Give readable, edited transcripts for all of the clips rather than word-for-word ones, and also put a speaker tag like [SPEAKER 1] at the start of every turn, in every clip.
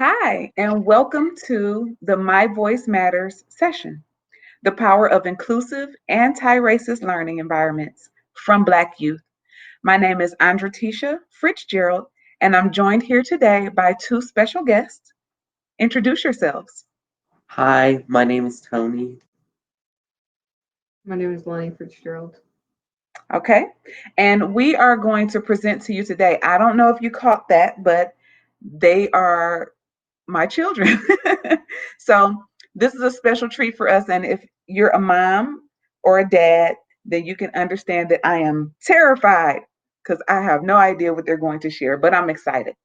[SPEAKER 1] Hi, and welcome to the My Voice Matters session, the power of inclusive, anti-racist learning environments from Black youth. My name is Andratesha Fritzgerald, and I'm joined here today by two special guests. Introduce yourselves.
[SPEAKER 2] Hi, my name is Tony.
[SPEAKER 3] My name is Lani Fritzgerald.
[SPEAKER 1] Okay, and we are going to present to you today. I don't know if you caught that, but they are my children. So this is a special treat for us. And if you're a mom or a dad, then you can understand that I am terrified because I have no idea what they're going to share, but I'm excited.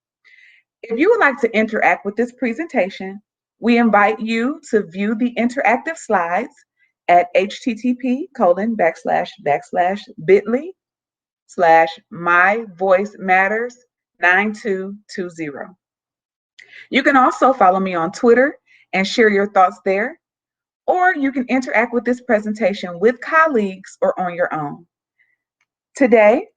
[SPEAKER 1] If you would like to interact with this presentation, we invite you to view the interactive slides at http://bit.ly/my voice matters 9220. You can also follow me on Twitter and share your thoughts there, or you can interact with this presentation with colleagues or on your own. Today,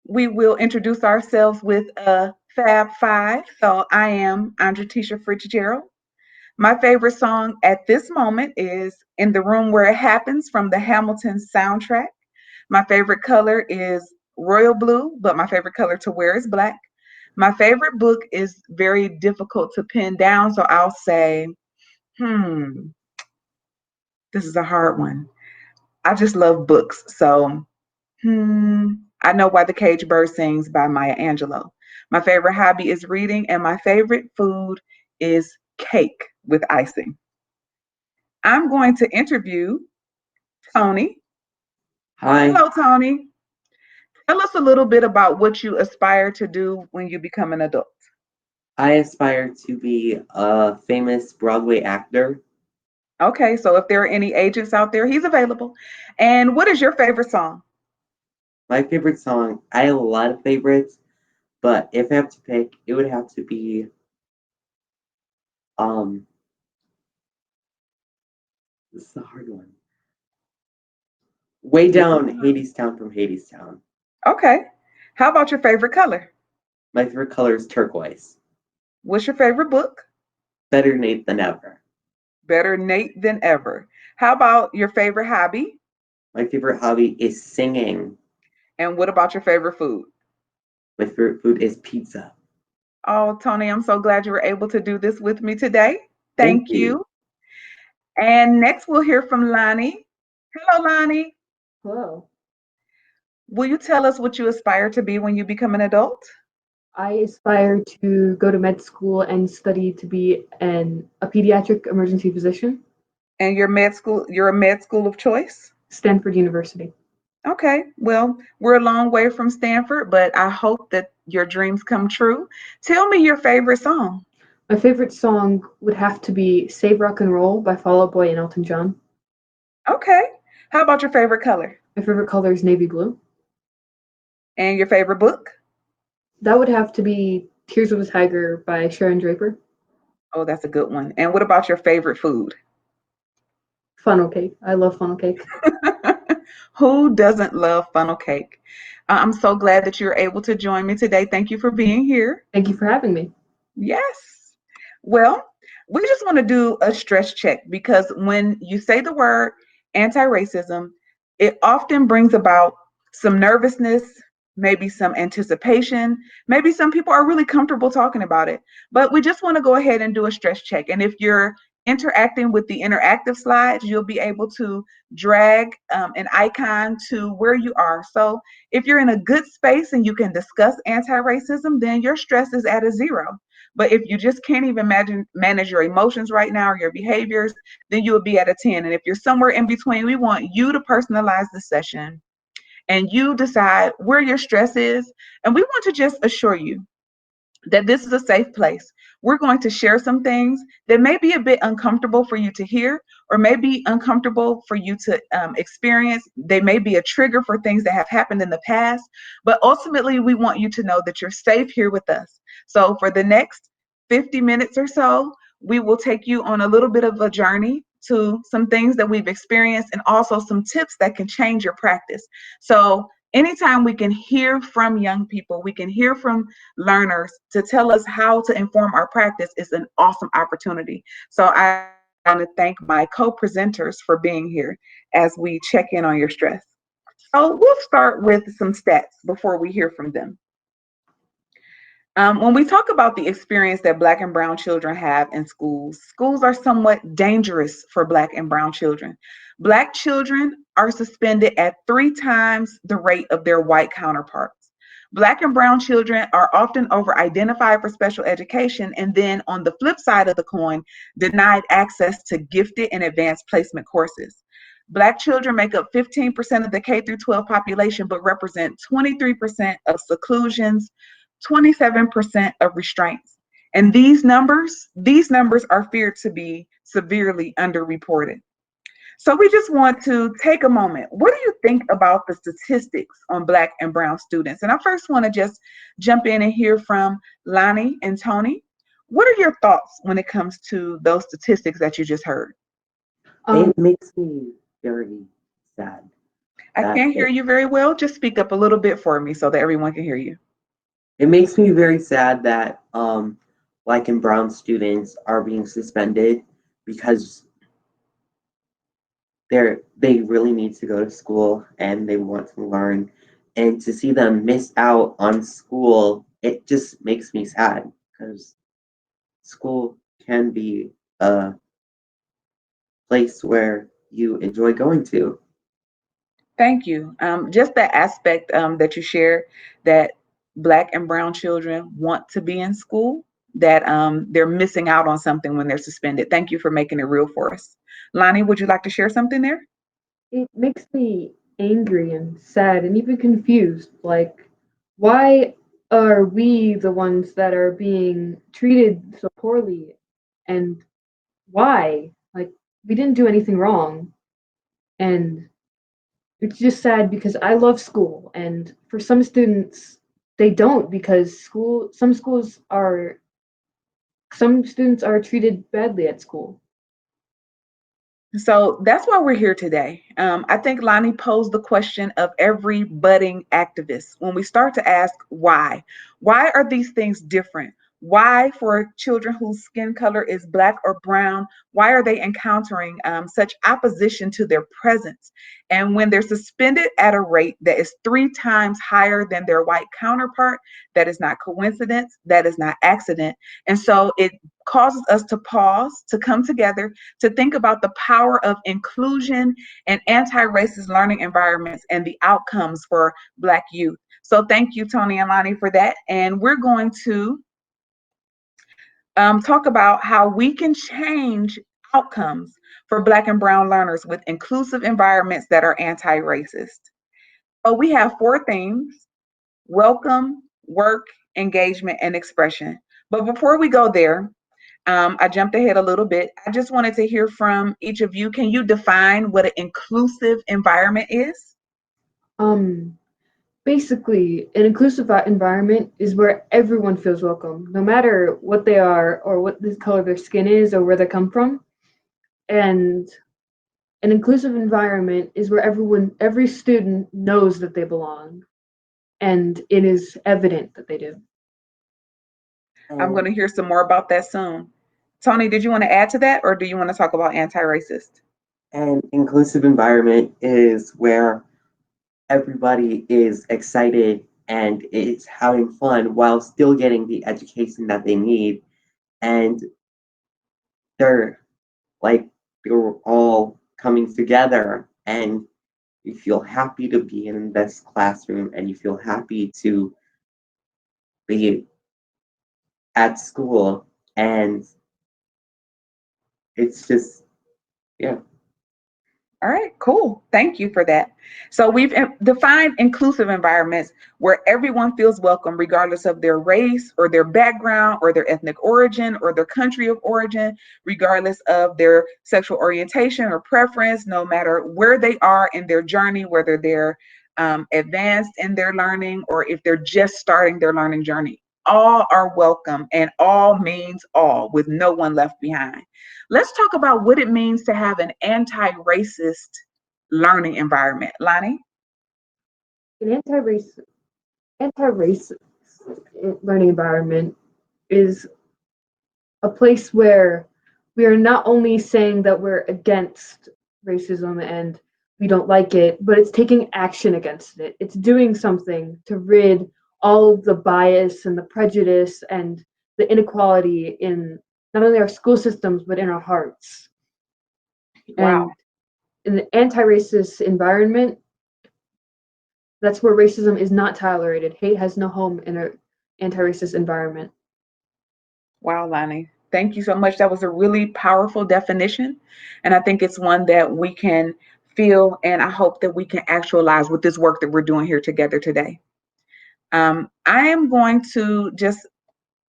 [SPEAKER 1] we will introduce ourselves with a Fab Five. So I am Andratesha Fritzgerald. My favorite song at this moment is In the Room Where It Happens from the Hamilton soundtrack. My favorite color is royal blue, but my favorite color to wear is black. My favorite book is very difficult to pin down, so I'll say, hmm, this is a hard one. I just love books, so hmm, I Know Why the Cage Bird Sings by Maya Angelou. My favorite hobby is reading, and my favorite food is cake with icing. I'm going to interview Tony.
[SPEAKER 2] Hi,
[SPEAKER 1] Hello, Tony. Tell us a little bit about what you aspire to do when you become an adult.
[SPEAKER 2] I aspire to be a famous Broadway actor.
[SPEAKER 1] Okay, so if there are any agents out there, he's available. And what is your favorite song?
[SPEAKER 2] My favorite song, I have a lot of favorites, but if I have to pick, it would have to be um this is a hard one. Way Down Hadestown from Hadestown.
[SPEAKER 1] Okay. How about your favorite color?
[SPEAKER 2] My favorite color is turquoise.
[SPEAKER 1] What's your favorite book?
[SPEAKER 2] Better Nate than ever.
[SPEAKER 1] Better Nate than ever. How about your favorite hobby?
[SPEAKER 2] My favorite hobby is singing.
[SPEAKER 1] And what about your favorite food?
[SPEAKER 2] My favorite food is pizza.
[SPEAKER 1] Oh, Tony, I'm so glad you were able to do this with me today.
[SPEAKER 2] Thank
[SPEAKER 1] Thank
[SPEAKER 2] you.
[SPEAKER 1] you. And next we'll hear from Lani. Hello, Lani.
[SPEAKER 3] Hello.
[SPEAKER 1] Will you tell us what you aspire to be when you become an adult?
[SPEAKER 3] I aspire to go to med school and study to be a pediatric emergency physician,
[SPEAKER 1] And you're a med school of choice?
[SPEAKER 3] Stanford University.
[SPEAKER 1] Okay, well, we're a long way from Stanford, but I hope that your dreams come true. Tell me your favorite song.
[SPEAKER 3] My favorite song would have to be Save Rock and Roll by Fall Out Boy and Elton John.
[SPEAKER 1] Okay. How about your favorite color?
[SPEAKER 3] My favorite color is navy blue.
[SPEAKER 1] And your favorite book?
[SPEAKER 3] That would have to be Tears of a Tiger by Sharon Draper.
[SPEAKER 1] Oh, that's a good one. And what about your favorite food?
[SPEAKER 3] Funnel cake. I love funnel cake.
[SPEAKER 1] Who doesn't love funnel cake? I'm so glad that you're able to join me today. Thank you for being here.
[SPEAKER 3] Thank you for having me.
[SPEAKER 1] Yes. Well, we just want to do a stress check because when you say the word anti racism, it often brings about some nervousness, maybe some anticipation. Maybe some people are really comfortable talking about it, but we just want to go ahead and do a stress check. And if you're interacting with the interactive slides, you'll be able to drag an icon to where you are. So if you're in a good space and you can discuss anti racism, then your stress is at a zero. But if you just can't even manage your emotions right now or your behaviors, then you will be at a 10. And if you're somewhere in between, we want you to personalize the session and you decide where your stress is. And we want to just assure you that this is a safe place. We're going to share some things that may be a bit uncomfortable for you to hear or may be uncomfortable for you to experience. They may be a trigger for things that have happened in the past, but ultimately, we want you to know that you're safe here with us. So, for the next 50 minutes or so, we will take you on a little bit of a journey to some things that we've experienced and also some tips that can change your practice. So, Anytime we can hear from young people, we can hear from learners to tell us how to inform our practice is an awesome opportunity. So I want to thank my co-presenters for being here as we check in on your stress. So we'll start with some stats before we hear from them. When we talk about the experience that Black and Brown children have in schools, schools are somewhat dangerous for Black and Brown children. Black children are suspended at 3 times the rate of their white counterparts. Black and Brown children are often over identified for special education, and then on the flip side of the coin, denied access to gifted and advanced placement courses. Black children make up 15% of the K through 12 population, but represent 23% of seclusions, 27% of restraints. And these numbers are feared to be severely underreported. So we just want to take a moment. What do you think about the statistics on Black and Brown students? And I first want to just jump in and hear from Lani and Tony. What are your thoughts when it comes to those statistics that you just heard?
[SPEAKER 3] Um,
[SPEAKER 2] It makes me very sad
[SPEAKER 1] I
[SPEAKER 2] that
[SPEAKER 1] can't hear you very well. Just speak up a little bit for me so that everyone can hear you.
[SPEAKER 2] it makes me very sad that Black and Brown students are being suspended because they really need to go to school and they want to learn, and to see them miss out on school, it just makes me sad because school can be a place where you enjoy going to.
[SPEAKER 1] Thank you. Just that aspect that you shared, that Black and Brown children want to be in school, that they're missing out on something when they're suspended. Thank you for making it real for us. Lonnie, would you like to share something there?
[SPEAKER 3] it makes me angry and sad and even confused. Like, why are we the ones that are being treated so poorly? And why? Like, we didn't do anything wrong. And it's just sad because I love school. And for some students, they don't because some students are treated badly at school.
[SPEAKER 1] So that's why we're here today. I think Lonnie posed the question of every budding activist when we start to ask why. Why are these things different? Why, for children whose skin color is Black or brown, why are they encountering such opposition to their presence? And when they're suspended at a rate that is 3 times higher than their white counterpart, that is not coincidence, that is not accident. And so it causes us to pause, to come together, to think about the power of inclusion and anti-racist learning environments and the outcomes for Black youth. So thank you, Tony and Lonnie, for that. And we're going to talk about how we can change outcomes for Black and Brown learners with inclusive environments that are anti-racist. So we have 4 themes: welcome, work, engagement, and expression. But before we go there, I jumped ahead a little bit. I just wanted to hear from each of you. Can you define what an inclusive environment is?
[SPEAKER 3] Um, Basically, an inclusive environment is where everyone feels welcome, no matter what they are or what the color of their skin is or where they come from. And an inclusive environment is where every student knows that they belong and it is evident that they do.
[SPEAKER 1] I'm going
[SPEAKER 2] And
[SPEAKER 1] to hear some more about that soon. Tony, did you want to add to that, or do you want to talk about anti-racist?
[SPEAKER 2] an inclusive environment is where everybody is excited and is having fun while still getting the education that they need, and they're like they're all coming together, and you feel happy to be in this classroom and you feel happy to be at school, and it's just, yeah.
[SPEAKER 1] All right, cool. Thank you for that. So we've defined inclusive environments where everyone feels welcome, regardless of their race or their background or their ethnic origin or their country of origin, regardless of their sexual orientation or preference, no matter where they are in their journey, whether they're advanced in their learning or if they're just starting their learning journey. All are welcome, and all means all, with no one left behind. Let's talk about what it means to have an anti-racist learning environment. Lani?
[SPEAKER 3] An anti-racist learning environment is a place where we are not only saying that we're against racism and we don't like it, but it's taking action against it. It's doing something to rid all of the bias and the prejudice and the inequality in not only our school systems but in our hearts.
[SPEAKER 1] Wow.
[SPEAKER 3] And in an anti-racist environment, that's where racism is not tolerated. Hate has no home in an anti-racist environment.
[SPEAKER 1] Wow, Lani. Thank you so much. That was a really powerful definition. And I think it's one that we can feel, and I hope that we can actualize with this work that we're doing here together today. I am going to just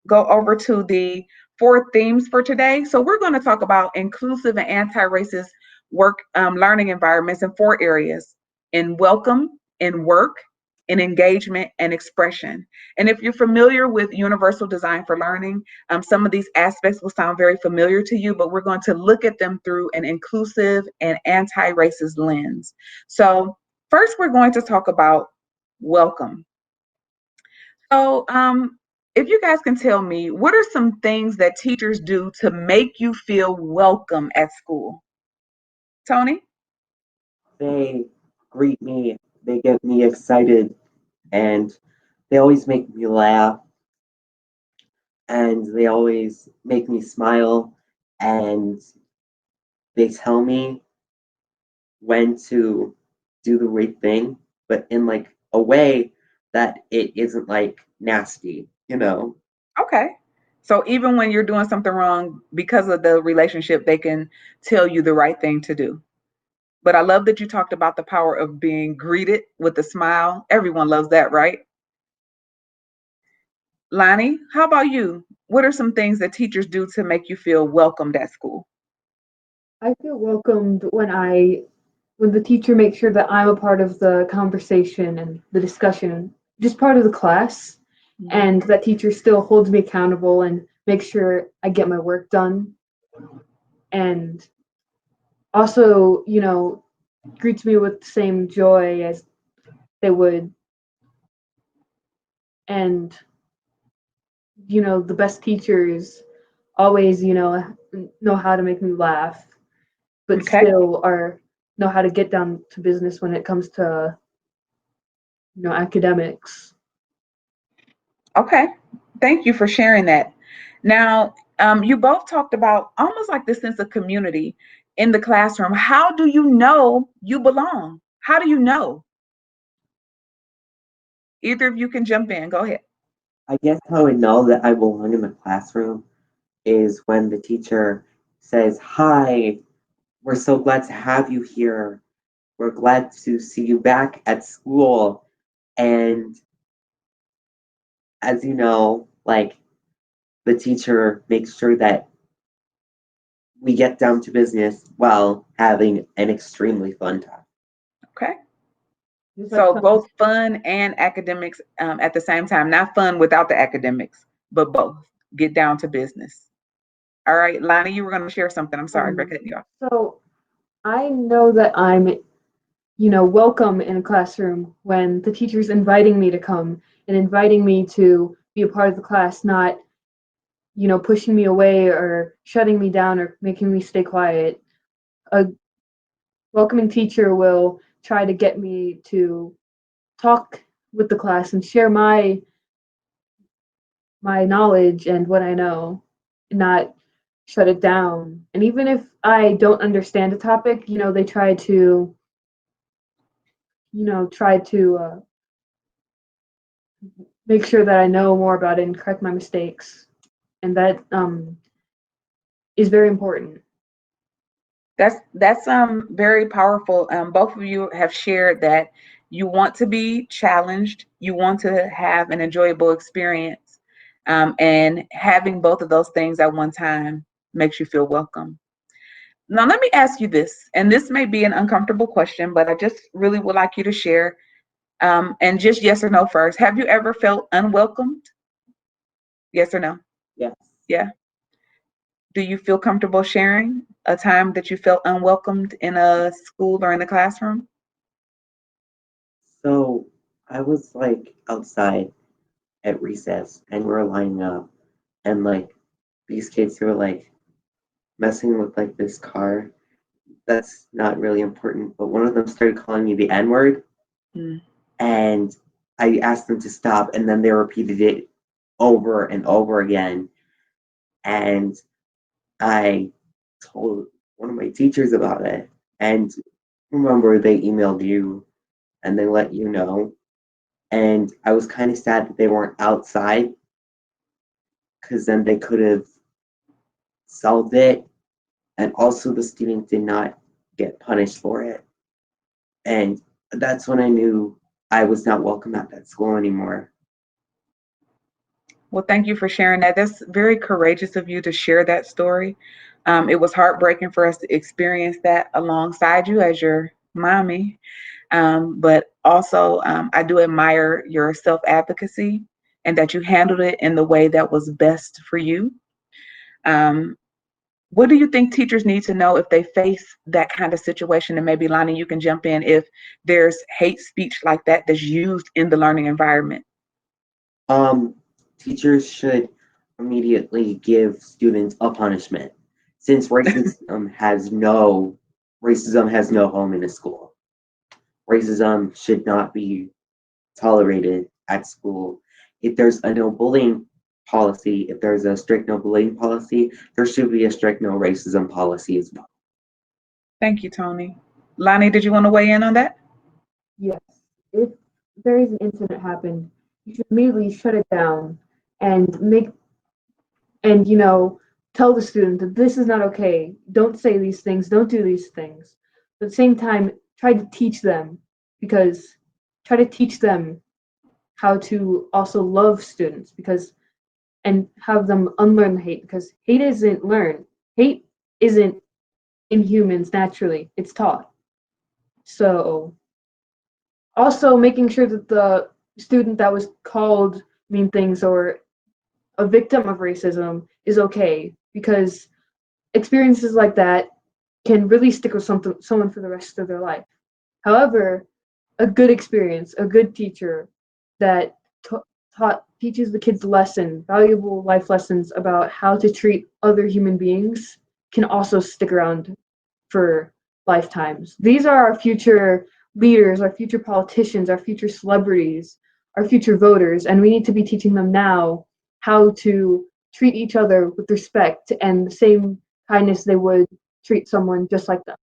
[SPEAKER 1] go over to the four themes for today. So we're going to talk about inclusive and anti-racist work learning environments in four areas: in welcome, in work, in engagement, and expression. And if you're familiar with universal design for learning, some of these aspects will sound very familiar to you, but we're going to look at them through an inclusive and anti-racist lens. So first, we're going to talk about welcome. So, if you guys can tell me, what are some things that teachers do to make you feel welcome at school? Tony?
[SPEAKER 2] They greet me, they get me excited, and they always make me laugh, and they always make me smile, and they tell me when to do the right thing, but in like a way that it isn't like nasty, you know?
[SPEAKER 1] Okay. So even when you're doing something wrong, because of the relationship, they can tell you the right thing to do. But I love that you talked about the power of being greeted with a smile. Everyone loves that, right? Lonnie, how about you? What are some things that teachers do to make you feel welcomed at school?
[SPEAKER 3] I feel welcomed when the teacher makes sure that I'm a part of the conversation and the discussion, just part of the class, and that teacher still holds me accountable and makes sure I get my work done, and also, greets me with the same joy as they would, and the best teachers always, know how to make me laugh, but
[SPEAKER 1] Okay.
[SPEAKER 3] still are know how to get down to business when it comes to academics.
[SPEAKER 1] Okay. Thank you for sharing that. Now, you both talked about almost like this sense of community in the classroom. How do you know you belong? How do you know? Either of you can jump in. Go ahead.
[SPEAKER 2] I guess how I know that I belong in the classroom is when the teacher says, "Hi, we're so glad to have you here. We're glad to see you back at school." And as you know, like the teacher makes sure that we get down to business while having an extremely fun time.
[SPEAKER 1] Okay.
[SPEAKER 3] Just like
[SPEAKER 1] So both fun and academics at the same time, not fun without the academics, but both. Get down to business. All right, Lonnie, you were going to share something. I'm sorry for
[SPEAKER 3] um,
[SPEAKER 1] cutting you off.
[SPEAKER 3] so I know that I'm welcome in a classroom when the teacher's inviting me to come and inviting me to be a part of the class, not pushing me away or shutting me down or making me stay quiet. A welcoming teacher will try to get me to talk with the class and share my knowledge and what I know, not shut it down. And even if I don't understand a topic, they try to make sure that I know more about it and correct my mistakes. And that is very important.
[SPEAKER 1] That's very powerful. Both of you have shared that you want to be challenged, you want to have an enjoyable experience, and having both of those things at one time makes you feel welcome. Now, let me ask you this, and this may be an uncomfortable question, but I just really would like you to share, and just yes or no first. Have you ever felt unwelcomed? Yes or no?
[SPEAKER 2] Yes.
[SPEAKER 1] Yeah. Do you feel comfortable sharing a time that you felt unwelcomed in a school or in a classroom?
[SPEAKER 2] So I was like outside at recess and we were lining up and like these kids were like messing with like this car. That's not really important, but one of them started calling me the N word
[SPEAKER 1] Mm.
[SPEAKER 2] and I asked them to stop and then they repeated it over and over again. And I told one of my teachers about it. And remember, they emailed you and they let you know. And I was kind of sad that they weren't outside because then they could have solved it. And also, the student did not get punished for it. And that's when I knew I was not welcome at that school anymore.
[SPEAKER 1] Well, thank you for sharing that. That's very courageous of you to share that story. It was heartbreaking for us to experience that alongside you as your mommy. But also, I do admire your self advocacy and that you handled it in the way that was best for you. Um, what do you think teachers need to know if they face that kind of situation? And maybe, Lani, you can jump in if there's hate speech like that that's used in the learning environment.
[SPEAKER 2] Um, Teachers should immediately give students a punishment since racism has no home in a school. Racism should not be tolerated at school. If there's a no bullying policy, if there's a strict no bullying policy, there should be a strict no racism policy as well.
[SPEAKER 1] Thank you, Tony. Lani, did you want to weigh in on that?
[SPEAKER 3] Yes. If there is an incident happened, you should immediately shut it down and make and tell the student that this is not okay. Don't say these things, don't do these things. But at the same time, try to teach them because try to teach them how to also love students because and have them unlearn the hate because hate isn't learned. Hate isn't in humans naturally. It's taught. So also making sure that the student that was called mean things or a victim of racism is okay because experiences like that can really stick with someone for the rest of their life. However, a good experience, a good teacher that teaches the kids valuable life lessons about how to treat other human beings can also stick around for lifetimes. These are our future leaders, our future politicians, our future celebrities, our future voters, and we need to be teaching them now how to treat each other with respect and the same kindness they would treat someone just like them.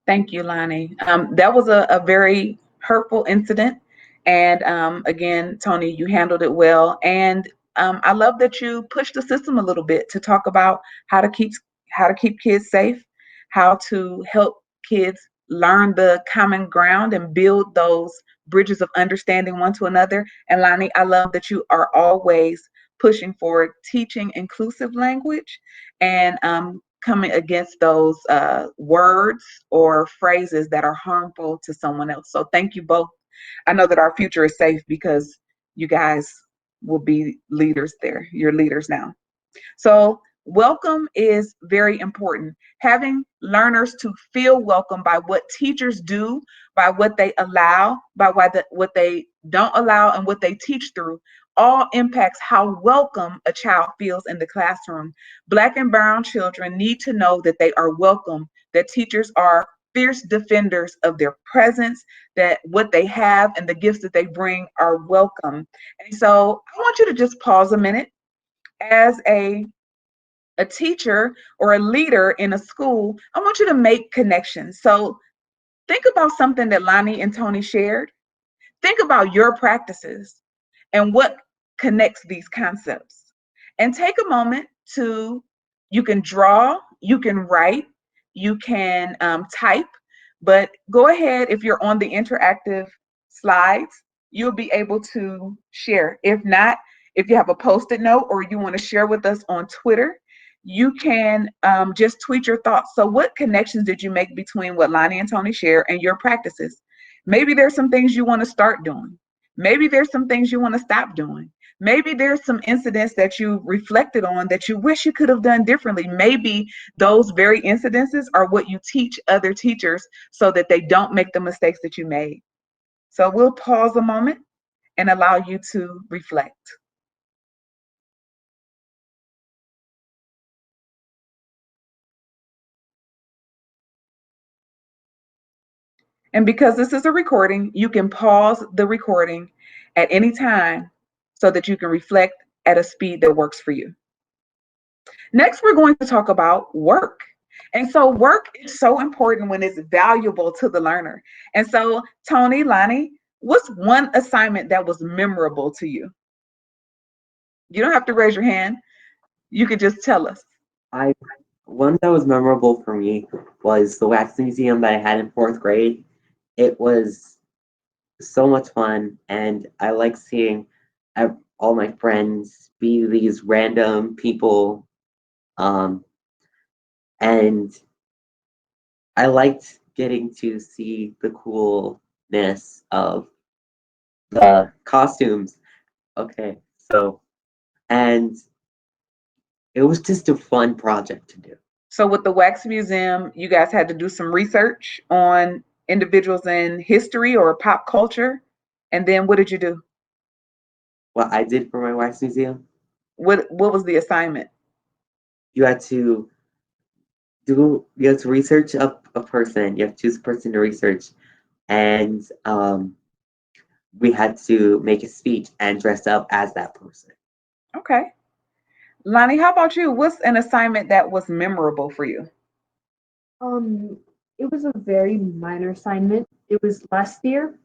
[SPEAKER 1] Thank you, Lani. That was a very hurtful incident. And again, Tony, you handled it well. And I love that you pushed the system a little bit to talk about how to keep kids safe, how to help kids learn the common ground and build those bridges of understanding one to another. And Lani, I love that you are always pushing for teaching inclusive language and coming against those words or phrases that are harmful to someone else. So thank you both. I know that our future is safe because you guys will be leaders there. You're leaders now. So, welcome is very important. Having learners to feel welcome by what teachers do, by what they allow, by what they don't allow, and what they teach through all impacts how welcome a child feels in the classroom. Black and brown children need to know that they are welcome, that teachers are fierce defenders of their presence, that what they have and the gifts that they bring are welcome. And so I want you to just pause a minute as a teacher or a leader in a school. I want you to make connections. So think about something that Lani and Tony shared. Think about your practices and what connects these concepts. And take a moment to, you can draw, you can write, you can type, but go ahead if you're on the interactive slides, you'll be able to share. If not, if you have a post-it note or you want to share with us on Twitter, you can just tweet your thoughts. So what connections did you make between what Lani and Tony share and your practices? Maybe there's some things you want to start doing. Maybe there's some things you want to stop doing. Maybe there's some incidents that you reflected on that you wish you could have done differently. Maybe those very incidences are what you teach other teachers so that they don't make the mistakes that you made. So we'll pause a moment and allow you to reflect. And because this is a recording, you can pause the recording at any time so that you can reflect at a speed that works for you. Next, we're going to talk about work. And so, work is so important when it's valuable to the learner. And so, Tony, Lani, what's one assignment that was memorable to you? You don't have to raise your hand, you could just tell us.
[SPEAKER 2] I One that was memorable for me was the wax museum that I had in fourth grade. It was so much fun, and I like seeing all my friends be these random people. Um, and I liked getting to see the coolness of the costumes. Okay, so, and it was just a fun project to do.
[SPEAKER 1] So, with the Wax Museum, you guys had to do some research on individuals in history or pop culture. And then what did you do?
[SPEAKER 2] What I did for my wax museum,
[SPEAKER 1] What was the assignment?
[SPEAKER 2] you had to you have to research a person. You have to choose a person to research, and we had to make a speech and dress up as that person.
[SPEAKER 1] Okay. Lonnie, how about you? What's an assignment that was memorable for you?
[SPEAKER 3] Um, it was a very minor assignment. It was last year,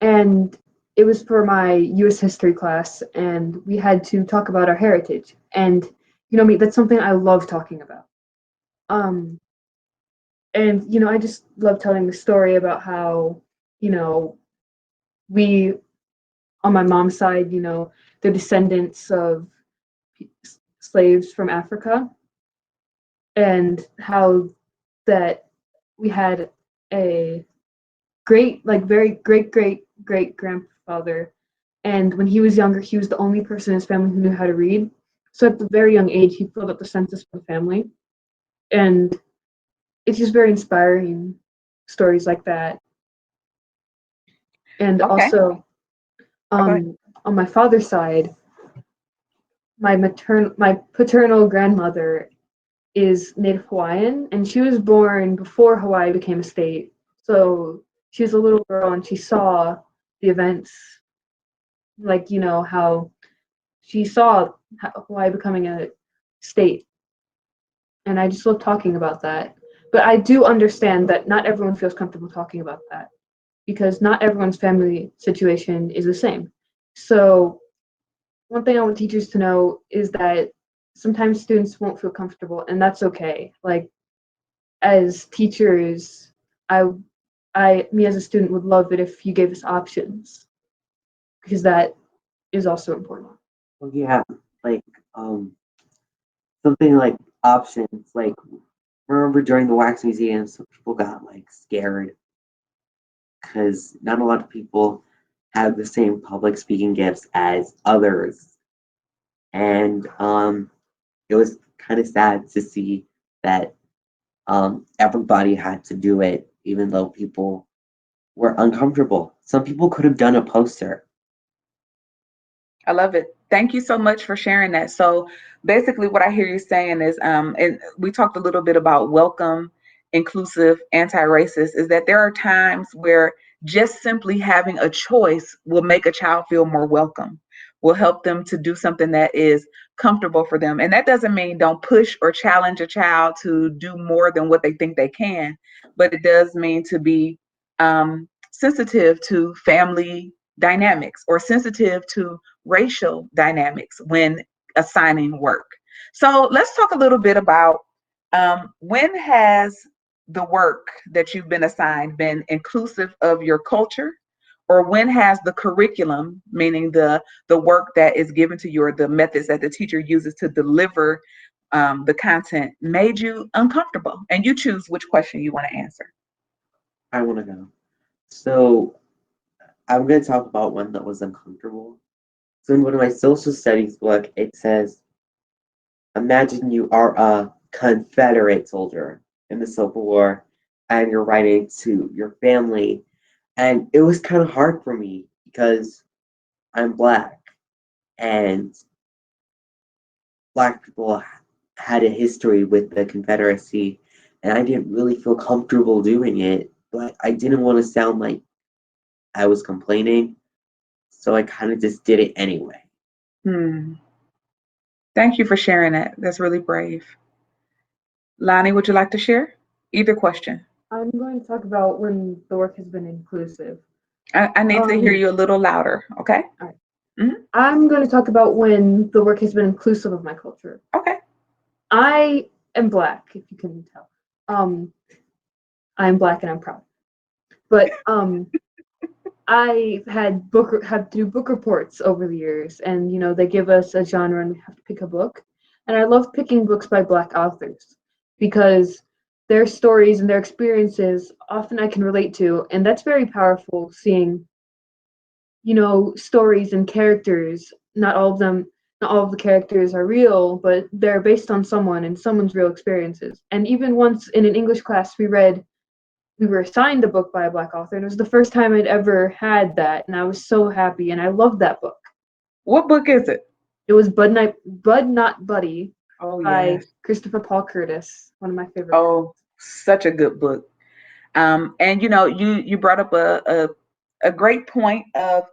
[SPEAKER 3] and it was for my U.S. history class, and we had to talk about our heritage. And me, that's something I love talking about. Um, and I just love telling the story about how you know we, on my mom's side, the descendants of slaves from Africa, and how that we had a great, like very great great great grandfather, and when he was younger, he was the only person in his family who knew how to read. So at the very young age, he filled out the census for the family, and it's just very inspiring stories like that. And
[SPEAKER 1] Okay.
[SPEAKER 3] also,
[SPEAKER 1] Okay.
[SPEAKER 3] on my father's side, my paternal grandmother is Native Hawaiian, and she was born before Hawaii became a state. So she was a little girl, and she saw the events, like how she saw Hawaii becoming a state, and I just love talking about that. But I do understand that not everyone feels comfortable talking about that because not everyone's family situation is the same. So one thing I want teachers to know is that sometimes students won't feel comfortable, and that's okay. Like, as teachers, I me as a student would love it if you gave us options, because that is also important.
[SPEAKER 2] Well, yeah, like um, something like options. Like, remember during the wax museum, some people got like scared because not a lot of people have the same public speaking gifts as others, and it was kind of sad to see that everybody had to do it, even though people were uncomfortable. Some people could have done a poster.
[SPEAKER 1] I love it. Thank you so much for sharing that. So basically what I hear you saying is and we talked a little bit about welcome, inclusive, anti-racist, is that there are times where just simply having a choice will make a child feel more welcome, will help them to do something that is comfortable for them. And that doesn't mean don't push or challenge a child to do more than what they think they can, but it does mean to be sensitive to family dynamics or sensitive to racial dynamics when assigning work. So let's talk a little bit about when has the work that you've been assigned been inclusive of your culture, or when has the curriculum, meaning the work that is given to you or the methods that the teacher uses to deliver the content, made you uncomfortable? And you choose which question you want to answer.
[SPEAKER 2] I want to know. So I'm going to talk about one that was uncomfortable. So in one of my social studies book, it says, imagine you are a Confederate soldier in the Civil War, and you're writing to your family, And it was kind of hard for me because I'm Black, and Black people had a history with the Confederacy, and I didn't really feel comfortable doing it, but I didn't want to sound like I was complaining, so I kind of just did it anyway.
[SPEAKER 1] Hmm. Thank you for sharing that. That's really brave. Lani, would you like to share? Either question.
[SPEAKER 3] I'm going to talk about when the work has been inclusive.
[SPEAKER 1] I need to hear you a little louder, okay?
[SPEAKER 3] All right.
[SPEAKER 1] Mm-hmm.
[SPEAKER 3] I'm going to talk about when the work has been inclusive of my culture.
[SPEAKER 1] Okay.
[SPEAKER 3] I am Black, if you can tell. I'm Black and I'm proud. But I had to do book reports over the years, and they give us a genre and we have to pick a book. And I love picking books by Black authors because their stories and their experiences often I can relate to, and that's very powerful. Seeing stories and characters. Not all of the characters are real, but they're based on someone and someone's real experiences. And even once in an English class, we were assigned a book by a Black author, and it was the first time I'd ever had that, and I was so happy, and I loved that book.
[SPEAKER 1] What book is it?
[SPEAKER 3] It was Bud Not Buddy by
[SPEAKER 1] yes.
[SPEAKER 3] Christopher Paul Curtis, one of my favorite.
[SPEAKER 1] Oh, such a good book. And you brought up a great point of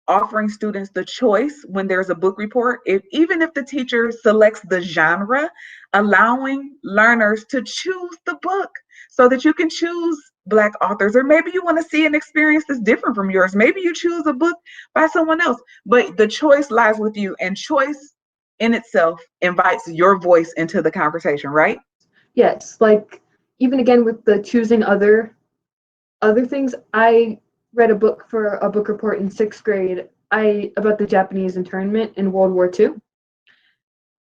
[SPEAKER 1] offering students the choice when there's a book report. Even if the teacher selects the genre, allowing learners to choose the book so that you can choose Black authors, or maybe you want to see an experience that's different from yours. Maybe you choose a book by someone else, but the choice lies with you, and choice in itself invites your voice into the conversation, right?
[SPEAKER 3] Yes, like even again with the choosing other things, I read a book for a book report in 6th grade about the Japanese internment in World War II.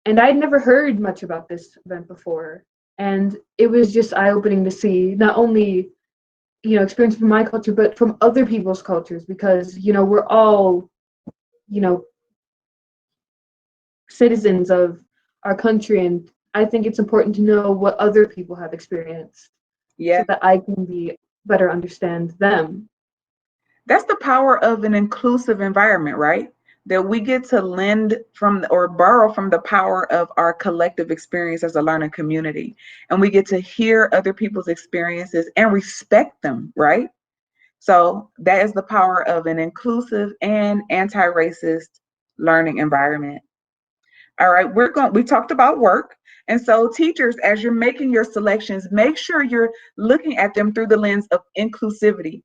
[SPEAKER 3] And I'd never heard much about this event before. And it was just eye-opening to see not only, experience from my culture, but from other people's cultures, because, we're all, you know, citizens of our country. And I think it's important to know what other people have experienced
[SPEAKER 1] Yeah.
[SPEAKER 3] so that I can better understand them.
[SPEAKER 1] That's the power of an inclusive environment, right? That we get to lend from or borrow from the power of our collective experience as a learning community. And we get to hear other people's experiences and respect them, right? So that is the power of an inclusive and anti-racist learning environment. All right, we talked about work. And so teachers, as you're making your selections, make sure you're looking at them through the lens of inclusivity.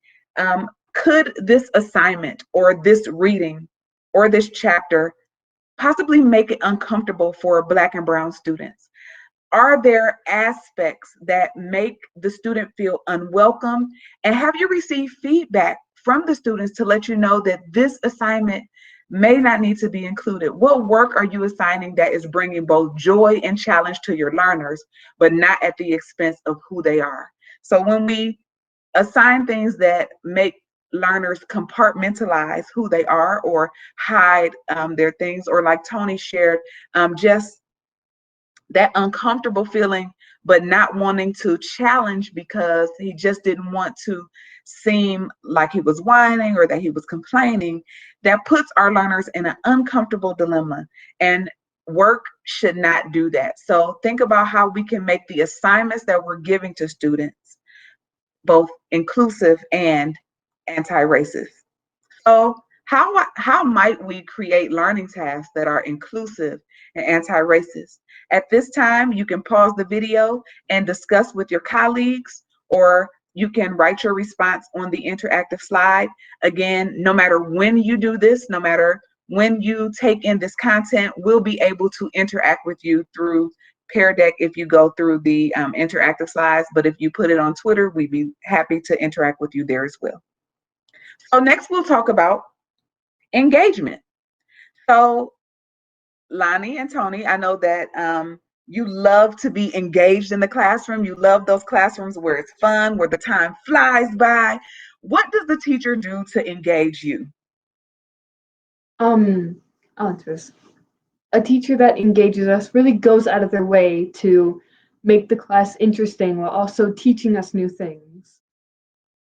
[SPEAKER 1] Could this assignment or this reading or this chapter possibly make it uncomfortable for Black and Brown students? Are there aspects that make the student feel unwelcome? And have you received feedback from the students to let you know that this assignment may not need to be included? What work are you assigning that is bringing both joy and challenge to your learners, but not at the expense of who they are? So when we assign things that make learners compartmentalize who they are or hide their things, or like Tony shared, just that uncomfortable feeling, but not wanting to challenge because he just didn't want to seem like he was whining or that he was complaining, that puts our learners in an uncomfortable dilemma. And work should not do that. So think about how we can make the assignments that we're giving to students both inclusive and anti-racist. So how might we create learning tasks that are inclusive and anti-racist? At this time, you can pause the video and discuss with your colleagues, or you can write your response on the interactive slide. Again, no matter when you do this, no matter when you take in this content, we'll be able to interact with you through Pear Deck if you go through the interactive slides. But if you put it on Twitter, we'd be happy to interact with you there as well. So next we'll talk about engagement. So Lani and Tony, I know that you love to be engaged in the classroom. You love those classrooms where it's fun, where the time flies by. What does the teacher do to engage you?
[SPEAKER 3] I'll answer this. A teacher that engages us really goes out of their way to make the class interesting while also teaching us new things.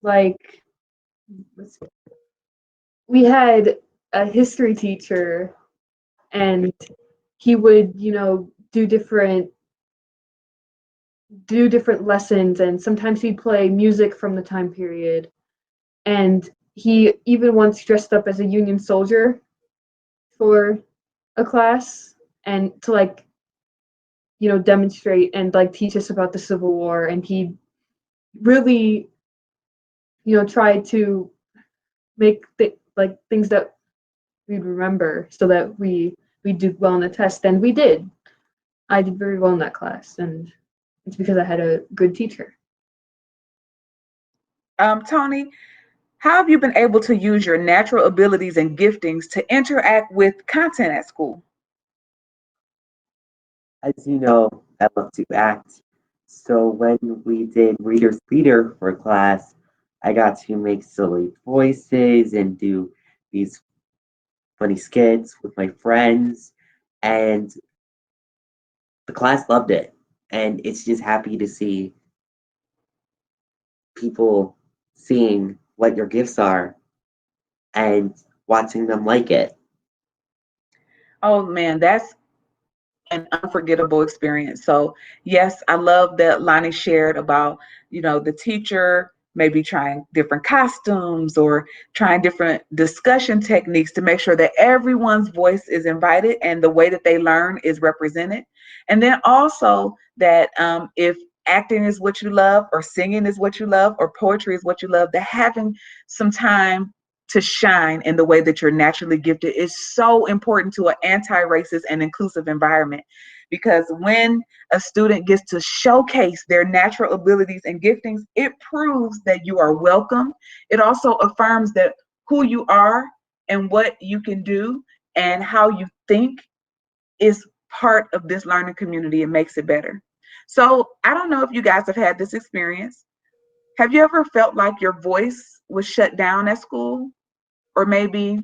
[SPEAKER 3] Like, let's see. We had a history teacher, and he would, do different lessons, and sometimes he'd play music from the time period. And he even once dressed up as a Union soldier for a class, and to like, demonstrate and like teach us about the Civil War. And he really, tried to make like things that we'd remember, so that we do well on the test. And we did. I did very well in that class, and it's because I had a good teacher.
[SPEAKER 1] Tony, how have you been able to use your natural abilities and giftings to interact with content at school?
[SPEAKER 2] As you know, I love to act. So when we did Reader's Leader for class, I got to make silly voices and do these funny skits with my friends, and the class loved it. And it's just happy to see people seeing what your gifts are and watching them like it.
[SPEAKER 1] Oh man, that's an unforgettable experience. So yes, I love that Lonnie shared about, the teacher maybe trying different costumes or trying different discussion techniques to make sure that everyone's voice is invited and the way that they learn is represented. And then also that if acting is what you love, or singing is what you love, or poetry is what you love, that having some time to shine in the way that you're naturally gifted is so important to an anti-racist and inclusive environment. Because when a student gets to showcase their natural abilities and giftings, it proves that you are welcome. It also affirms that who you are and what you can do and how you think is part of this learning community. It makes it better. So I don't know if you guys have had this experience. Have you ever felt like your voice was shut down at school? Or maybe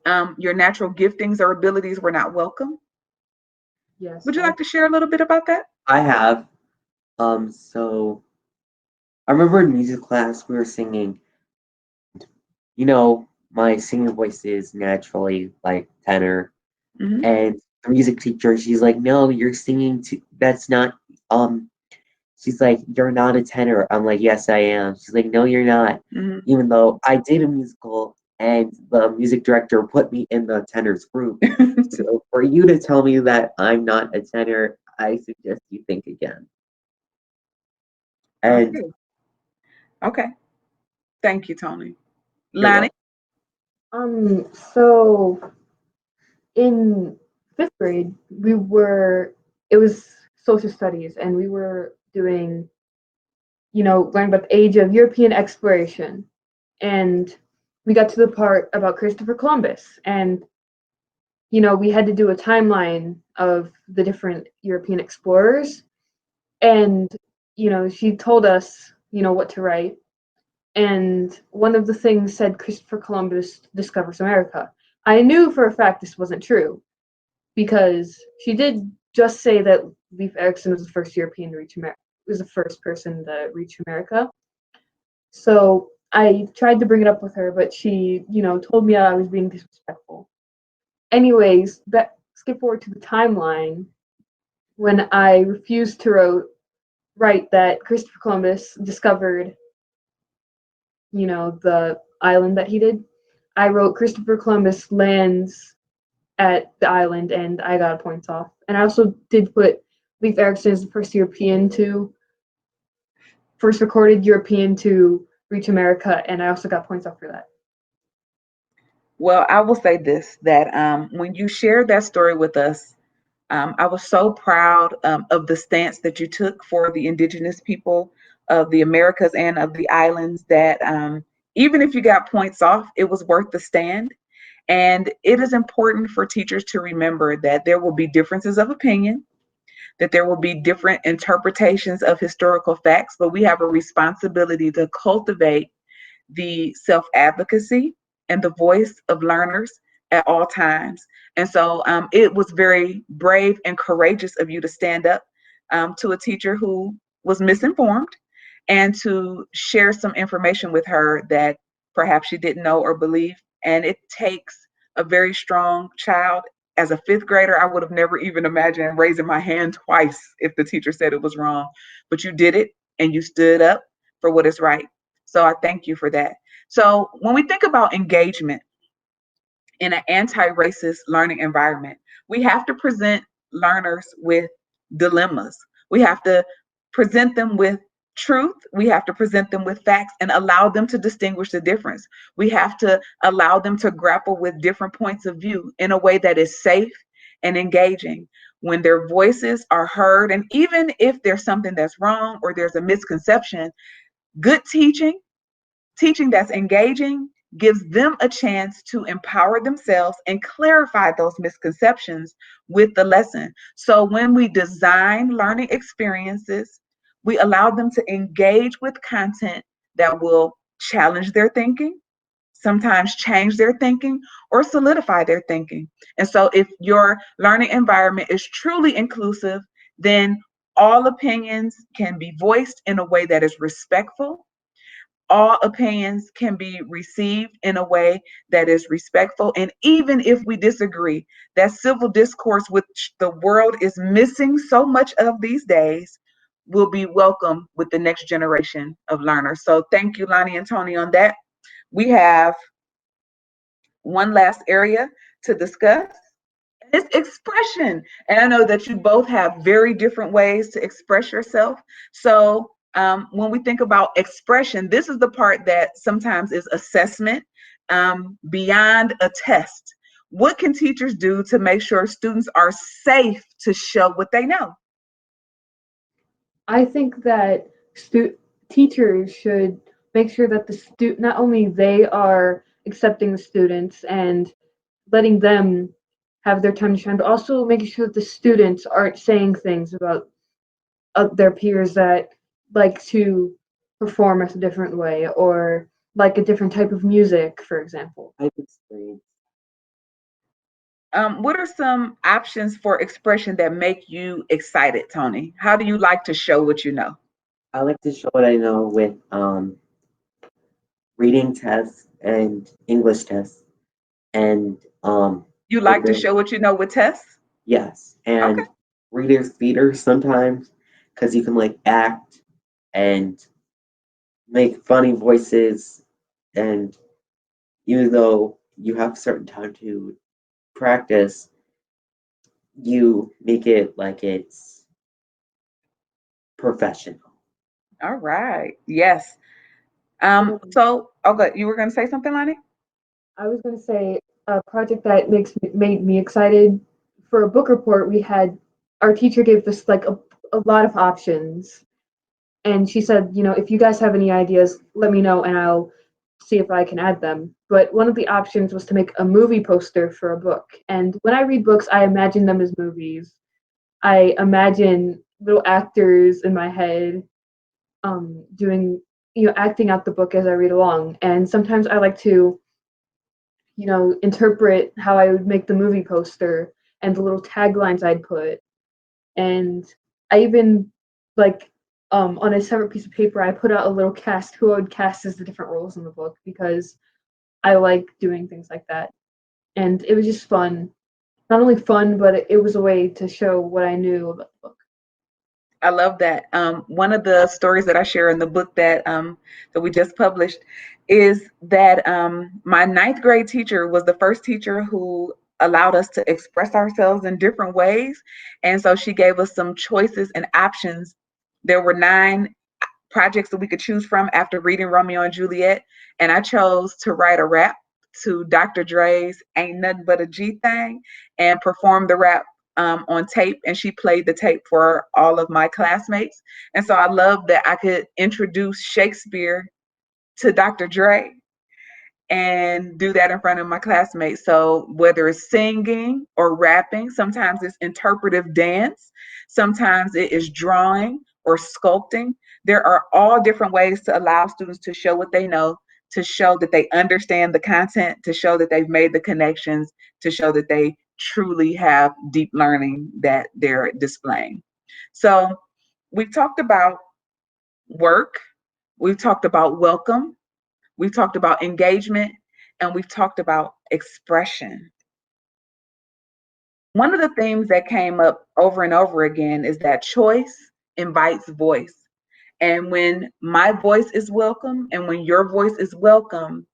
[SPEAKER 1] your natural giftings or abilities were not welcome?
[SPEAKER 3] Yes.
[SPEAKER 1] Would you like to share a little bit about that?
[SPEAKER 2] I have. So I remember in music class we were singing. My singing voice is naturally like tenor,
[SPEAKER 1] Hmm.
[SPEAKER 2] and the music teacher, she's like, "No, you're singing to. That's not. Um." She's like, "You're not a tenor." I'm like, "Yes, I am." She's like, "No, you're not."
[SPEAKER 1] Hmm.
[SPEAKER 2] Even though I did a musical and the music director put me in the tenors group. So for you to tell me that I'm not a tenor, I suggest you think again. And
[SPEAKER 1] Okay. Okay. Thank you, Tony.
[SPEAKER 2] you're
[SPEAKER 1] Lani?
[SPEAKER 2] welcome.
[SPEAKER 3] So in fifth grade, it was social studies, and we were doing, learning about the age of European exploration. And we got to the part about Christopher Columbus. And, we had to do a timeline of the different European explorers. And, she told us, what to write. And one of the things said Christopher Columbus discovers America. I knew for a fact this wasn't true, because she did just say that Leif Erikson was the first European to reach America, was the first person to reach America. So I tried to bring it up with her, but she, told me I was being disrespectful. Anyways, skip forward to the timeline when I refused to write that Christopher Columbus discovered, the island that he did. I wrote Christopher Columbus lands at the island, and I got points off. And I also did put Leif Erikson as the first recorded European to reach America, and I also got points off for that.
[SPEAKER 1] Well, I will say this, that when you shared that story with us, I was so proud of the stance that you took for the indigenous people of the Americas and of the islands, that even if you got points off, it was worth the stand. And it is important for teachers to remember that there will be differences of opinion, that there will be different interpretations of historical facts, but we have a responsibility to cultivate the self advocacy and the voice of learners at all times. And so it was very brave and courageous of you to stand up to a teacher who was misinformed and to share some information with her that perhaps she didn't know or believe. And it takes a very strong child. As a fifth grader, I would have never even imagined raising my hand twice if the teacher said it was wrong. But you did it and you stood up for what is right. So I thank you for that. So when we think about engagement in an anti-racist learning environment, we have to present learners with dilemmas. We have to present them with truth. We have to present them with facts and allow them to distinguish the difference. We have to allow them to grapple with different points of view in a way that is safe and engaging. When their voices are heard, and even if there's something that's wrong or there's a misconception, good teaching that's engaging, gives them a chance to empower themselves and clarify those misconceptions with the lesson. So when we design learning experiences, we allow them to engage with content that will challenge their thinking, sometimes change their thinking, or solidify their thinking. And so if your learning environment is truly inclusive, then all opinions can be voiced in a way that is respectful. All opinions can be received in a way that is respectful. And even if we disagree, that civil discourse, which the world is missing so much of these days, will be welcome with the next generation of learners. So thank you, Lani and Tony, on that. We have one last area to discuss. It's expression. And I know that you both have very different ways to express yourself. So when we think about expression, this is the part that sometimes is assessment beyond a test. What can teachers do to make sure students are safe to show what they know?
[SPEAKER 3] I think that teachers should make sure that not only they are accepting the students and letting them have their time to shine, but also making sure that the students aren't saying things about their peers that like to perform a different way or like a different type of music, for example.
[SPEAKER 2] I've experienced.
[SPEAKER 1] What are some options for expression that make you excited, Tony? How do you like to show what you know?
[SPEAKER 2] I like to show what I know with reading tests and English tests, and
[SPEAKER 1] You
[SPEAKER 2] with
[SPEAKER 1] like to
[SPEAKER 2] the
[SPEAKER 1] show what you know with tests?
[SPEAKER 2] yes,
[SPEAKER 1] Okay.
[SPEAKER 2] and readers theater sometimes because you can like act and make funny voices, and even though you have certain time to practice, you make it like it's professional.
[SPEAKER 1] All right. Yes.
[SPEAKER 3] Um,
[SPEAKER 1] So, okay, you were going to say something, Lonnie?
[SPEAKER 3] I was going to say a project that made me excited for a book report. We had our teacher gave us like a lot of options, and she said, you know, if you guys have any ideas, let me know, and I'll see if I can add them. But one of the options was to make a movie poster for a book. And when I read books, I imagine them as movies. I imagine little actors in my head doing, you know, acting out the book as I read along. And sometimes I like to, you know, interpret how I would make the movie poster and the little taglines I'd put. And I even like on a separate piece of paper I put out a little cast who I would cast as the different roles in the book because I like doing things like that. And it was just fun. Not only fun, but it was a way to show what I knew about the book.
[SPEAKER 1] I love that. One of the stories that I share in the book that we just published is that my ninth grade teacher was the first teacher who allowed us to express ourselves in different ways, and so she gave us some choices and options. There were 9 projects that we could choose from after reading Romeo and Juliet, and I chose to write a rap to Dr. Dre's "Ain't Nothing But a G Thing" and perform the rap on tape, and she played the tape for all of my classmates. And so I love that I could introduce Shakespeare to Dr. Dre and do that in front of my classmates. So whether it's singing or rapping, sometimes it's interpretive dance, sometimes it is drawing or sculpting. There are all different ways to allow students to show what they know, to show that they understand the content, to show that they've made the connections, to show that they truly have deep learning that they're displaying. So we've talked about work, we've talked about welcome, we've talked about engagement, and we've talked about expression. One of the themes that came up over and over again is that choice invites voice. And when my voice is welcome and when your voice is welcome,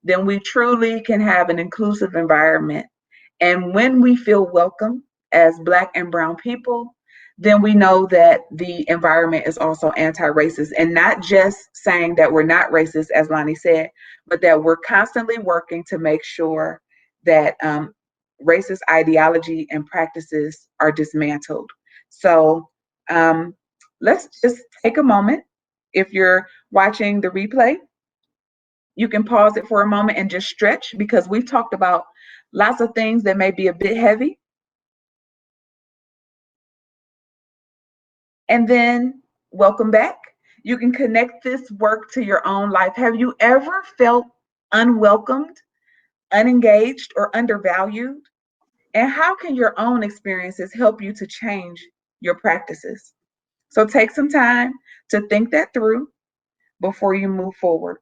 [SPEAKER 1] then we truly can have an inclusive environment. And when we feel welcome as Black and Brown people, then we know that the environment is also anti-racist, and not just saying that we're not racist, as Lani said, but that we're constantly working to make sure that racist ideology and practices are dismantled. So let's just take a moment. If you're watching the replay, you can pause it for a moment and just stretch, because we've talked about lots of things that may be a bit heavy. And then welcome back. You can connect this work to your own life. Have you ever felt unwelcomed, unengaged, or undervalued? And how can your own experiences help you to change your practices? So take some time to think that through before you move forward.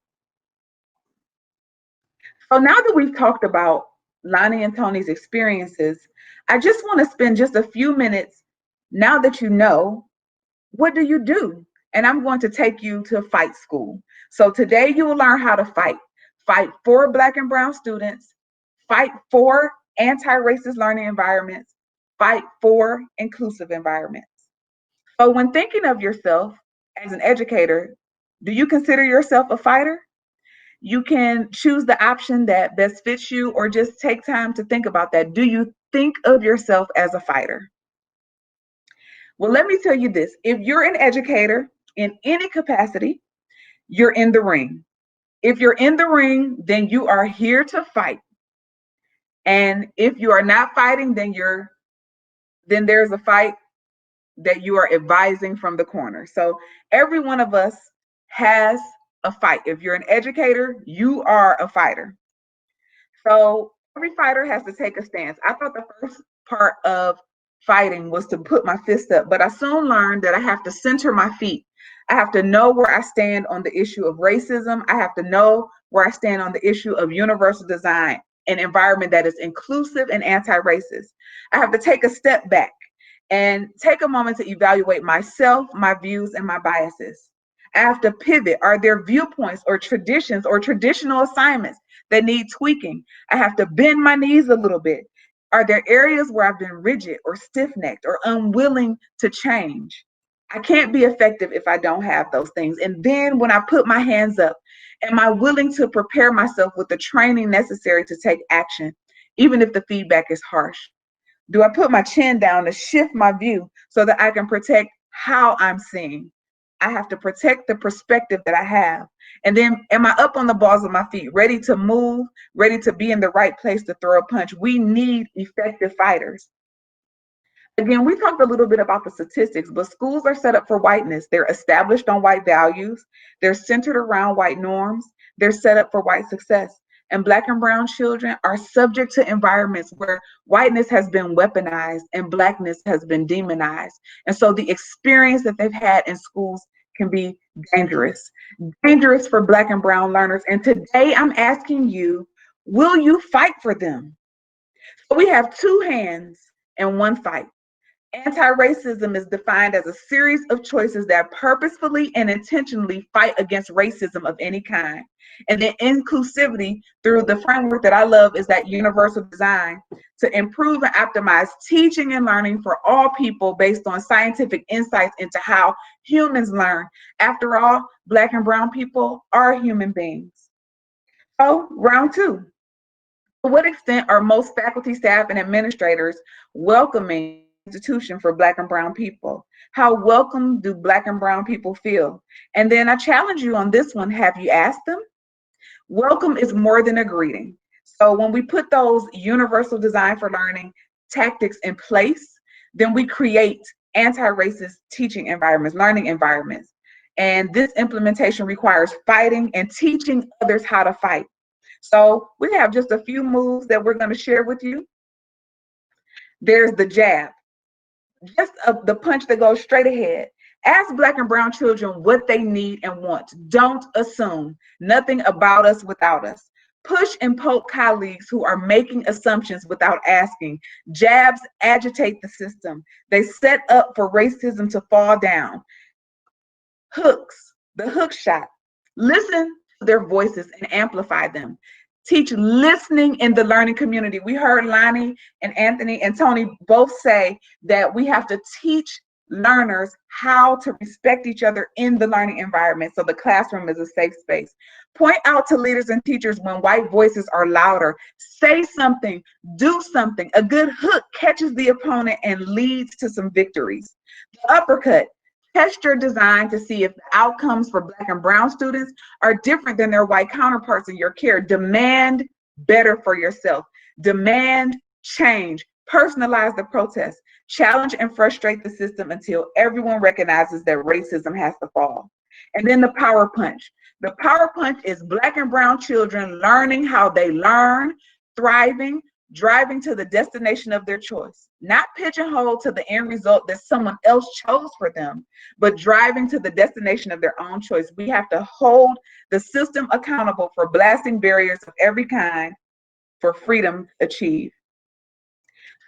[SPEAKER 1] So now that we've talked about Lani and Tony's experiences, I just want to spend just a few minutes, now that you know, what do you do? And I'm going to take you to fight school. So today you will learn how to fight. Fight for Black and Brown students, fight for anti-racist learning environments, fight for inclusive environments. So when thinking of yourself as an educator, do you consider yourself a fighter? You can choose the option that best fits you, or just take time to think about that. Do you think of yourself as a fighter? Well, let me tell you this. If you're an educator in any capacity, you're in the ring. If you're in the ring, then you are here to fight. And if you are not fighting, then there's a fight that you are advising from the corner. So every one of us has a fight. If you're an educator, you are a fighter. So every fighter has to take a stance. I thought the first part of fighting was to put my fist up, but I soon learned that I have to center my feet. I have to know where I stand on the issue of racism. I have to know where I stand on the issue of universal design, an environment that is inclusive and anti-racist. I have to take a step back and take a moment to evaluate myself, my views, and my biases. I have to pivot. Are there viewpoints or traditions or traditional assignments that need tweaking? I have to bend my knees a little bit. Are there areas where I've been rigid or stiff-necked or unwilling to change? I can't be effective if I don't have those things. And then when I put my hands up, am I willing to prepare myself with the training necessary to take action, even if the feedback is harsh? Do I put my chin down to shift my view so that I can protect how I'm seeing? I have to protect the perspective that I have. And then am I up on the balls of my feet, ready to move, ready to be in the right place to throw a punch? We need effective fighters. Again, we talked a little bit about the statistics, but schools are set up for whiteness. They're established on white values. They're centered around white norms. They're set up for white success. And Black and Brown children are subject to environments where whiteness has been weaponized and Blackness has been demonized. And so the experience that they've had in schools can be dangerous, dangerous for Black and Brown learners. And today I'm asking you, will you fight for them? So we have two hands and one fight. Anti-racism is defined as a series of choices that purposefully and intentionally fight against racism of any kind. And then inclusivity, through the framework that I love, is that universal design to improve and optimize teaching and learning for all people based on scientific insights into how humans learn. After all, Black and Brown people are human beings. So, round two. To what extent are most faculty, staff, and administrators welcoming institution for Black and Brown people? How welcome do Black and Brown people feel? And then I challenge you on this one. Have you asked them? Welcome is more than a greeting. So when we put those universal design for learning tactics in place, then we create anti-racist teaching environments, learning environments. And this implementation requires fighting and teaching others how to fight. So we have just a few moves that we're going to share with you. There's the jab, just the punch that goes straight ahead. Ask Black and brown children what they need and want. Don't assume. Nothing about us without us. Push and poke colleagues who are making assumptions without asking. Jabs agitate the system. They set up for racism to fall down. Hooks, the hook shot. Listen to their voices and amplify them. Teach listening in the learning community. We heard Lani and Anthony and Tony both say that we have to teach learners how to respect each other in the learning environment, so the classroom is a safe space. Point out to leaders and teachers when white voices are louder. Say something, do something. A good hook catches the opponent and leads to some victories. The uppercut. Test your design to see if the outcomes for Black and brown students are different than their white counterparts in your care. Demand better for yourself. Demand change. Personalize the protest. Challenge and frustrate the system until everyone recognizes that racism has to fall. And then the power punch. The power punch is Black and brown children learning how they learn, thriving, driving to the destination of their choice, not pigeonholed to the end result that someone else chose for them, but driving to the destination of their own choice. We have to hold the system accountable for blasting barriers of every kind for freedom achieved.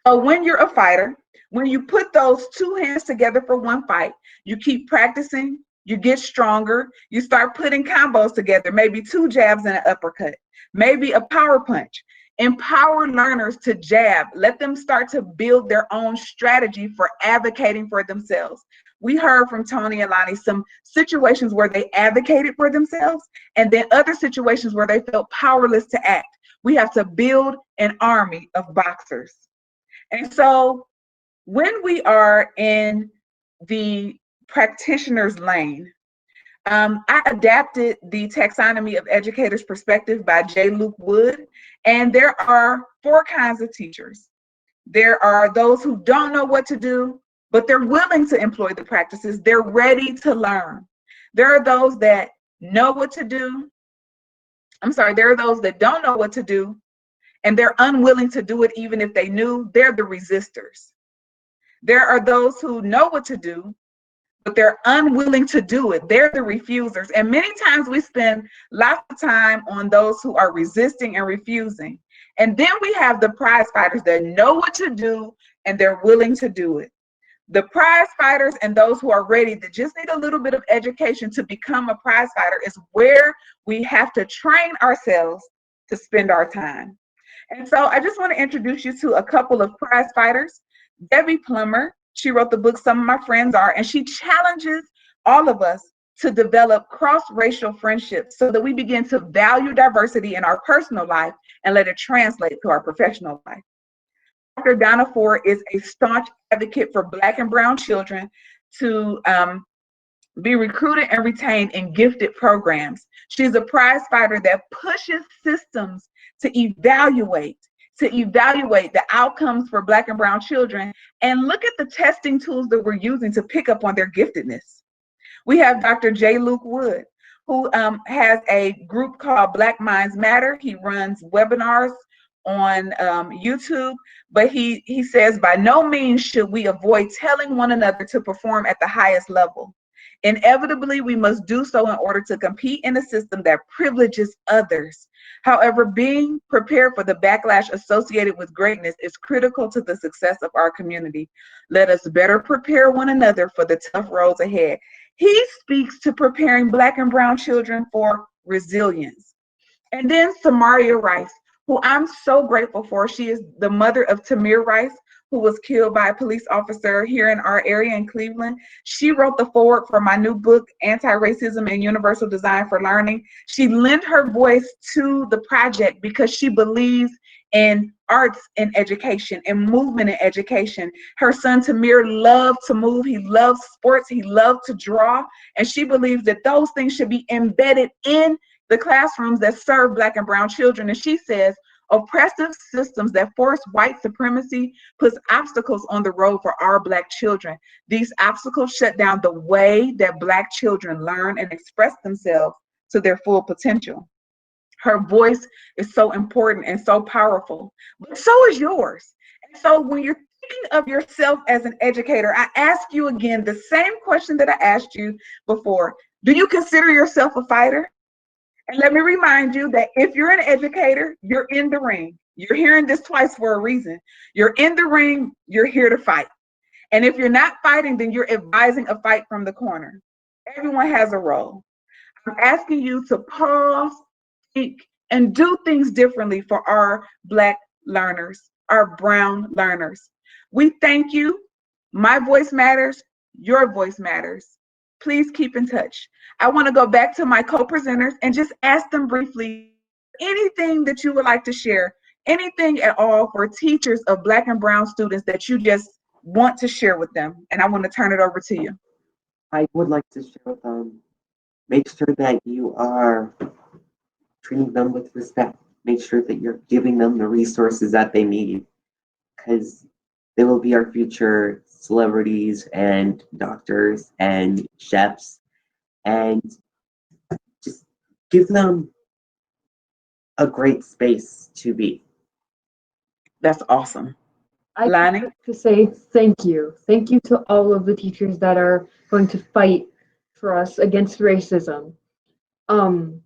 [SPEAKER 1] So when you're a fighter, when you put those two hands together for one fight, you keep practicing, you get stronger, you start putting combos together, maybe two jabs and an uppercut, maybe a power punch. Empower learners to jab. Let them start to build their own strategy for advocating for themselves. We heard from Tony and Lani some situations where they advocated for themselves, and then other situations where they felt powerless to act. We have to build an army of boxers. And so when we are in the practitioner's lane, I adapted the Taxonomy of Educators' Perspective by J. Luke Wood, and there are 4 kinds of teachers. There are those who don't know what to do, but they're willing to employ the practices. They're ready to learn. There are those that know what to do. There are those that don't know what to do, and they're unwilling to do it even if they knew. They're the resistors. There are those who know what to do, but they're unwilling to do it. They're the refusers. And many times we spend lots of time on those who are resisting and refusing. And then we have the prize fighters that know what to do and they're willing to do it. The prize fighters and those who are ready that just need a little bit of education to become a prize fighter is where we have to train ourselves to spend our time. And so I just want to introduce you to a couple of prize fighters. Debbie Plummer, she wrote the book Some of My Friends Are, and she challenges all of us to develop cross-racial friendships so that we begin to value diversity in our personal life and let it translate to our professional life. Dr. Donna Ford is a staunch advocate for Black and brown children to be recruited and retained in gifted programs. She's a prize fighter that pushes systems to evaluate the outcomes for Black and brown children and look at the testing tools that we're using to pick up on their giftedness. We have Dr. J. Luke Wood, who has a group called Black Minds Matter. He runs webinars on YouTube, but he says, by no means should we avoid telling one another to perform at the highest level. Inevitably, we must do so in order to compete in a system that privileges others. However, being prepared for the backlash associated with greatness is critical to the success of our community. Let us better prepare one another for the tough roads ahead. He speaks to preparing Black and brown children for resilience. And then Samaria Rice, who I'm so grateful for. She is the mother of Tamir Rice, who was killed by a police officer here in our area in Cleveland. She wrote the foreword for my new book, Anti-Racism and Universal Design for Learning. She lent her voice to the project because she believes in arts and education and movement in education. Her son Tamir loved to move, he loves sports, he loved to draw, and she believes that those things should be embedded in the classrooms that serve Black and brown children. And she says, oppressive systems that force white supremacy puts obstacles on the road for our Black children. These obstacles shut down the way that Black children learn and express themselves to their full potential. Her voice is so important and so powerful, but so is yours. And so when you're Thinking of yourself as an educator, I ask you again the same question that I asked you before. Do you consider yourself a fighter? And let me remind you that if you're an educator, you're in the ring. You're hearing this twice for a reason. You're in the ring, you're here to fight. And if you're not fighting, then you're advising a fight from the corner. Everyone has a role. I'm asking you to pause, think, and do things differently for our Black learners, our brown learners. We thank you. My voice matters. Your voice matters. Please keep in touch. I want to go back to my co-presenters and just ask them briefly anything that you would like to share, anything at all for teachers of Black and brown students that you just want to share with them. And I want to turn it over to you.
[SPEAKER 2] I would like to share with them, make sure that you are treating them with respect. Make sure that you're giving them the resources that they need, because they will be our future celebrities and doctors and chefs. And just give them a great space to be.
[SPEAKER 1] That's awesome.
[SPEAKER 3] I just
[SPEAKER 1] Lani?
[SPEAKER 3] like to say thank you. Thank you to all of the teachers that are going to fight for us against racism. Um,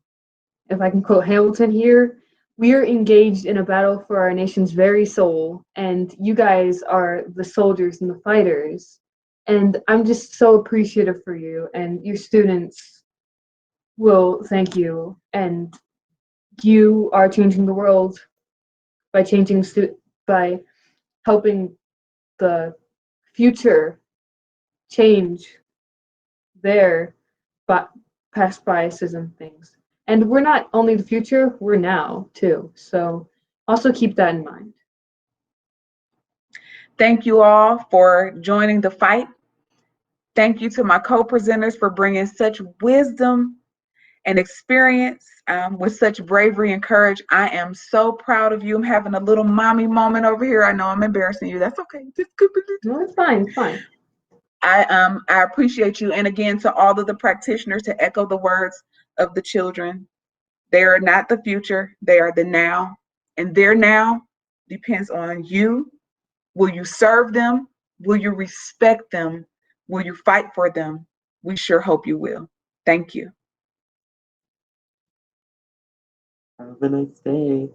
[SPEAKER 3] if I can quote Hamilton here, we are engaged in a battle for our nation's very soul, and you guys are the soldiers and the fighters. And I'm just so appreciative for you, and your students will thank you. And you are changing the world by by helping the future change their past biases and things. And we're not only the future, we're now too. So also keep that in mind.
[SPEAKER 1] Thank you all for joining the fight. Thank you to my co-presenters for bringing such wisdom and experience with such bravery and courage. I am so proud of you. I'm having a little mommy moment over here. I know I'm embarrassing you. That's okay.
[SPEAKER 3] No, it's fine. It's fine.
[SPEAKER 1] I appreciate you. And again, to all of the practitioners, to echo the words of the children, they are not the future. They are the now. And their now depends on you. Will you serve them? Will you respect them? Will you fight for them? We sure hope you will. Thank you.
[SPEAKER 2] Have a nice day.